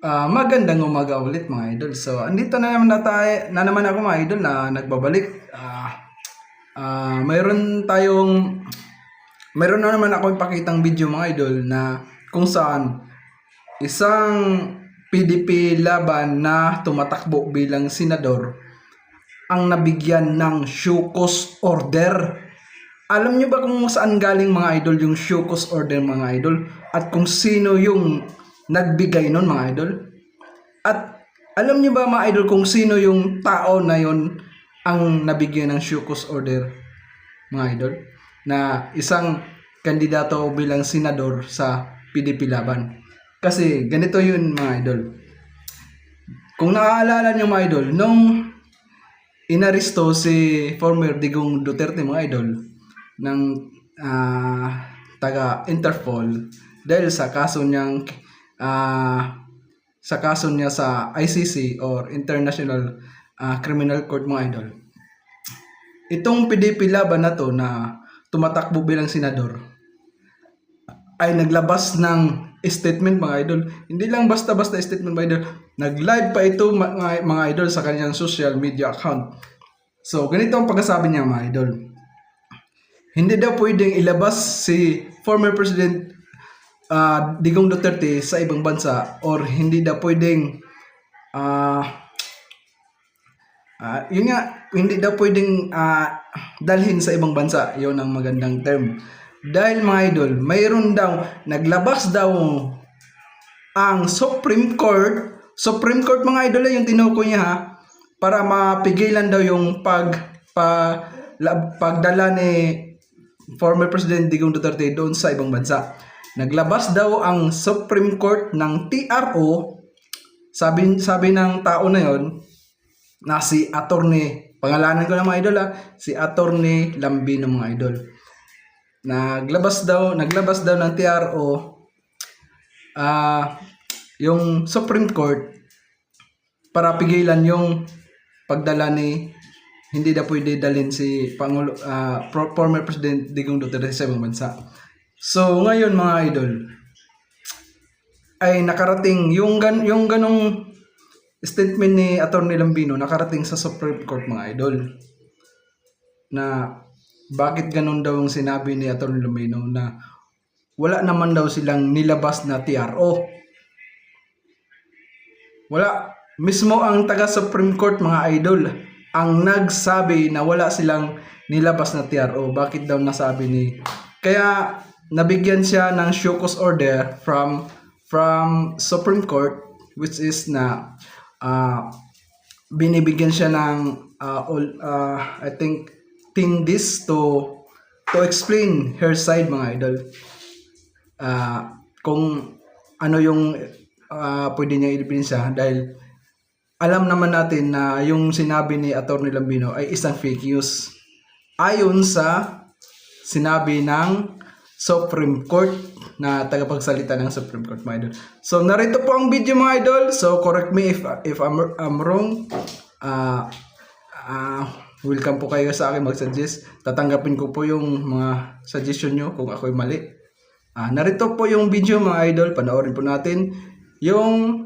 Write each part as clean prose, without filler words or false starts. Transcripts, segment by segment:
Magandang umaga ulit mga idol. So, andito na naman ako mga idol na nagbabalik. Mayroon na naman ako ipakitang video mga idol na kung saan isang PDP laban na tumatakbo bilang senador ang nabigyan ng show cause order. Alam nyo ba kung saan galing mga idol yung show cause order mga idol? At kung sino yung nagbigay nun mga idol? At alam nyo ba mga idol kung sino yung tao na yon ang nabigyan ng show cause order mga idol? Na isang kandidato bilang senador sa PDP laban. Kasi ganito yun mga idol. Kung naaalala nyo mga idol, nung inaresto si former Digong Duterte mga idol ng taga Interpol dahil sa kaso niya sa ICC or International Criminal Court mga idol. Itong PDP laban na to na tumatakbo bilang senador ay naglabas ng statement mga idol. Hindi lang basta-basta statement mga idol. Nag-live pa ito mga idol sa kanyang social media account. So ganito ang pagkasabi niya mga idol. Hindi daw pwedeng ilabas si former President Digong Duterte sa ibang bansa, or hindi daw pwedeng hindi daw pwedeng dalhin sa ibang bansa. Yun ang magandang term. Dahil mga idol, mayroon daw, naglabas daw ang Supreme Court mga idol yung tinukoy niya ha, para mapigilan daw yung pagdala ni former President Digong Duterte doon sa ibang bansa. Naglabas daw ang Supreme Court ng TRO, sabi ng tao na yon na si Attorney, pangalanan ko na mga idol si Attorney Lambino mga idol. Naglabas daw ng TRO yung Supreme Court para pigilan yung pagdala ni, hindi na pwede dalhin si former President Digong Duterte sa ibang bansa. So ngayon mga idol ay nakarating yung ganong statement ni Attorney Lambino, nakarating sa Supreme Court mga idol, na bakit ganun daw yung sinabi ni Attorney Lambino na wala naman daw silang nilabas na TRO. Wala. Mismo ang taga Supreme Court mga idol ang nagsabi na wala silang nilabas na TRO. Bakit daw nasabi ni? Kaya nabigyan siya ng show cause order from Supreme Court, which is na binibigyan siya ng I think this to explain her side mga idol. Kung ano yung pwede niya i-ebidensya, dahil alam naman natin na yung sinabi ni Attorney Lambino ay isang fake news ayon sa sinabi ng Supreme Court na tagapagsalita ng Supreme Court mga idol. So narito po ang video mga idol. So correct me if I'm wrong. Welcome po kayo sa akin mag-suggest. Tatanggapin ko po yung mga suggestion nyo kung ako'y mali. Narito po yung video mga idol. Panoorin po natin yung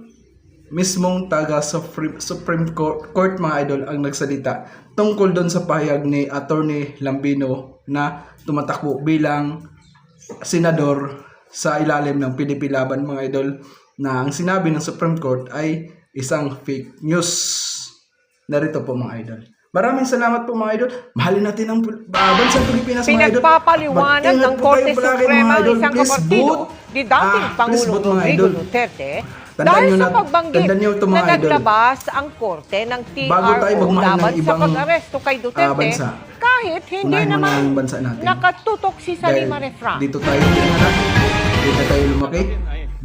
mismong taga Supreme Court mga idol ang nagsalita tungkol doon sa pahayag ni Attorney Lambino na tumatakbo bilang senador sa ilalim ng PDP laban mga idol, na ang sinabi ng Supreme Court ay isang fake news. Narito po mga idol. Maraming salamat po mga idol. Mahalin natin ang bansang Pilipinas mga idol. Pinagpapaliwanag ng Korte Suprema ng isang kapartido ni dating Pangulong Rodrigo Duterte dahil sa pagbanggit na naglabas ang Korte ng TRO laban sa pag-aresto kay Duterte kahit hindi naman nakatutok si Salima Refran. Dito tayo pinanganak, dito tayo lumaki,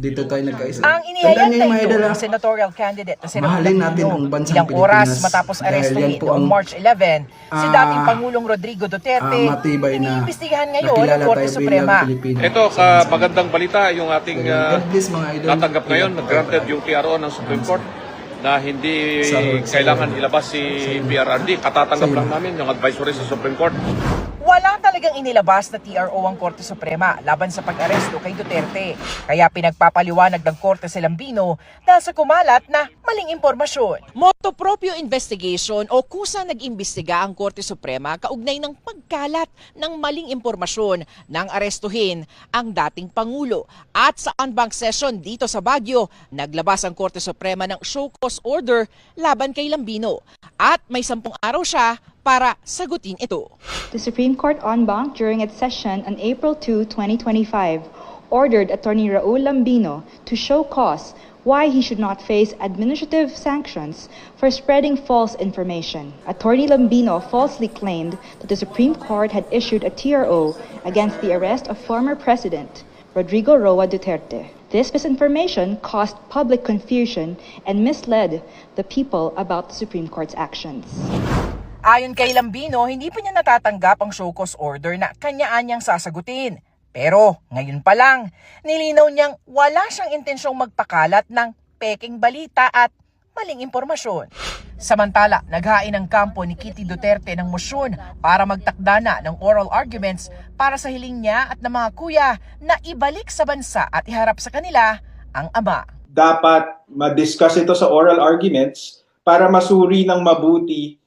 dito tayo nagkaisa. Ang inihayag na ito ng senatorial candidate na mahalin natin ang bansang ilang oras Pilipinas matapos arestuhin noong March 11 si dating Pangulong Rodrigo Duterte, iniimbestigahan ngayon ng Korte Suprema. Ito, magandang balita yung ating natanggap ngayon, nag-granted yung TRO ng Supreme Court na hindi kailangan ilabas si PRRD. Katatanggap lang namin yung advisory sa Supreme Court. Wala talagang inilabas na TRO ang Korte Suprema laban sa pag-aresto kay Duterte. Kaya pinagpapaliwanag ng Korte si Lambino dahil sa kumalat na maling impormasyon. Motopropyo investigation o kusa nag-imbestiga ang Korte Suprema kaugnay ng pagkalat ng maling impormasyon nang arestuhin ang dating Pangulo. At sa unbank session dito sa Baguio, naglabas ang Korte Suprema ng show cause order laban kay Lambino. At may 10 araw siya para sagutin ito. The Supreme Court en banc during its session on April 2, 2025, ordered Attorney Raul Lambino to show cause why he should not face administrative sanctions for spreading false information. Attorney Lambino falsely claimed that the Supreme Court had issued a TRO against the arrest of former President Rodrigo Roa Duterte. This misinformation caused public confusion and misled the people about the Supreme Court's actions. Ayon kay Lambino, hindi pa niya natatanggap ang show cause order na kanyaan niyang sasagutin. Pero ngayon pa lang, nilinaw niyang wala siyang intensyong magpakalat ng peking balita at maling impormasyon. Samantala, naghain ang kampo ni Kitty Duterte ng mosyon para magtakda na ng oral arguments para sa hiling niya at ng mga kuya na ibalik sa bansa at iharap sa kanila ang ama. Dapat ma-discuss ito sa oral arguments para masuri ng mabuti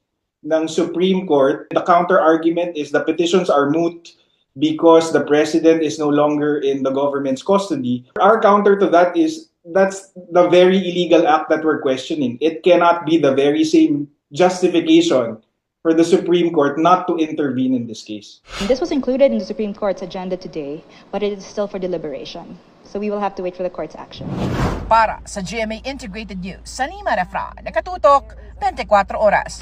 ng Supreme Court. The counter-argument is the petitions are moot because the president is no longer in the government's custody. Our counter to that is that's the very illegal act that we're questioning. It cannot be the very same justification for the Supreme Court not to intervene in this case. This was included in the Supreme Court's agenda today, but it is still for deliberation. So we will have to wait for the court's action. Para sa GMA Integrated News, Sanima Refra, nakatutok 24 oras.